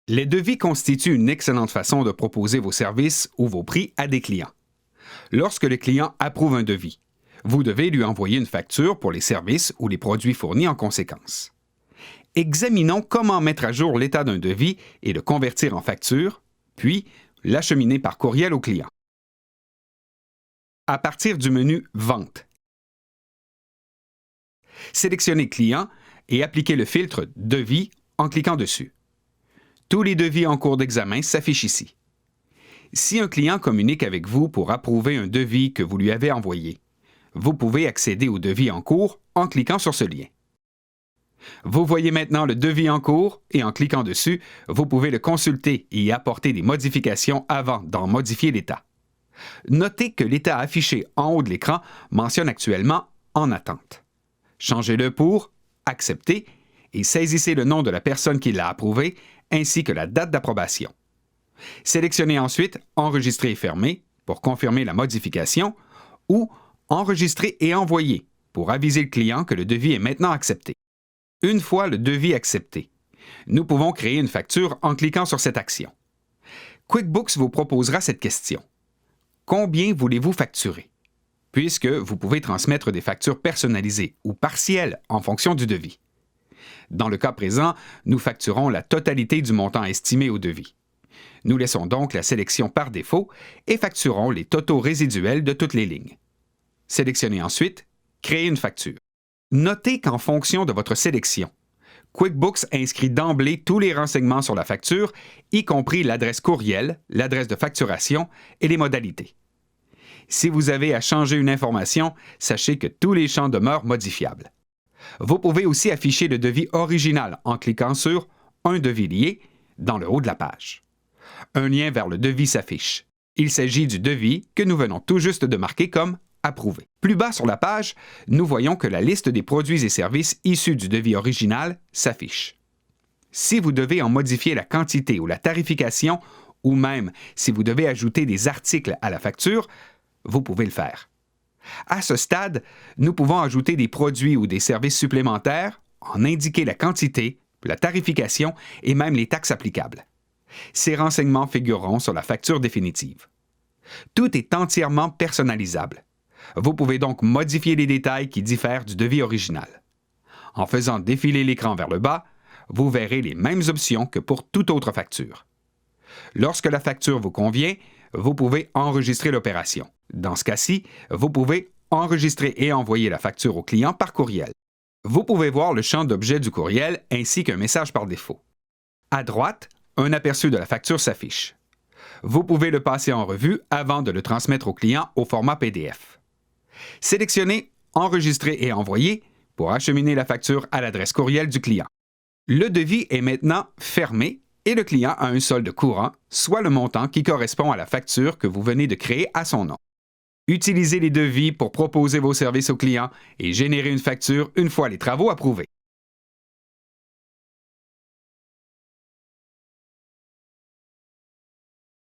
Les devis constituent une excellente façon de proposer vos services ou vos prix à des clients. Lorsque le client approuve un devis, vous devez lui envoyer une facture pour les services ou les produits fournis en conséquence. Examinons comment mettre à jour l'état d'un devis et le convertir en facture, puis l'acheminer par courriel au client. À partir du menu Vente, sélectionnez Client et appliquez le filtre Devis en cliquant dessus. Tous les devis en cours d'examen s'affichent ici. Si un client communique avec vous pour approuver un devis que vous lui avez envoyé, vous pouvez accéder au devis en cours en cliquant sur ce lien. Vous voyez maintenant le devis en cours et en cliquant dessus, vous pouvez le consulter et y apporter des modifications avant d'en modifier l'état. Notez que l'état affiché en haut de l'écran mentionne actuellement « En attente ». Changez-le pour « Accepter » et saisissez le nom de la personne qui l'a approuvé ainsi que la date d'approbation. Sélectionnez ensuite « Enregistrer et fermer » pour confirmer la modification ou « Enregistrer et envoyer » pour aviser le client que le devis est maintenant accepté. Une fois le devis accepté, nous pouvons créer une facture en cliquant sur cette action. QuickBooks vous proposera cette question. Combien voulez-vous facturer? Puisque vous pouvez transmettre des factures personnalisées ou partielles en fonction du devis. Dans le cas présent, nous facturons la totalité du montant estimé au devis. Nous laissons donc la sélection par défaut et facturons les totaux résiduels de toutes les lignes. Sélectionnez ensuite « Créer une facture ». Notez qu'en fonction de votre sélection, QuickBooks inscrit d'emblée tous les renseignements sur la facture, y compris l'adresse courriel, l'adresse de facturation et les modalités. Si vous avez à changer une information, sachez que tous les champs demeurent modifiables. Vous pouvez aussi afficher le devis original en cliquant sur « Un devis lié » dans le haut de la page. Un lien vers le devis s'affiche. Il s'agit du devis que nous venons tout juste de marquer comme « Approuvé ». Plus bas sur la page, nous voyons que la liste des produits et services issus du devis original s'affiche. Si vous devez en modifier la quantité ou la tarification, ou même si vous devez ajouter des articles à la facture, vous pouvez le faire. À ce stade, nous pouvons ajouter des produits ou des services supplémentaires, en indiquer la quantité, la tarification et même les taxes applicables. Ces renseignements figureront sur la facture définitive. Tout est entièrement personnalisable. Vous pouvez donc modifier les détails qui diffèrent du devis original. En faisant défiler l'écran vers le bas, vous verrez les mêmes options que pour toute autre facture. Lorsque la facture vous convient, vous pouvez enregistrer l'opération. Dans ce cas-ci, vous pouvez enregistrer et envoyer la facture au client par courriel. Vous pouvez voir le champ d'objet du courriel ainsi qu'un message par défaut. À droite, un aperçu de la facture s'affiche. Vous pouvez le passer en revue avant de le transmettre au client au format PDF. Sélectionnez « Enregistrer et envoyer » pour acheminer la facture à l'adresse courriel du client. Le devis est maintenant fermé et le client a un solde courant, soit le montant qui correspond à la facture que vous venez de créer à son nom. Utilisez les devis pour proposer vos services au client et générer une facture une fois les travaux approuvés.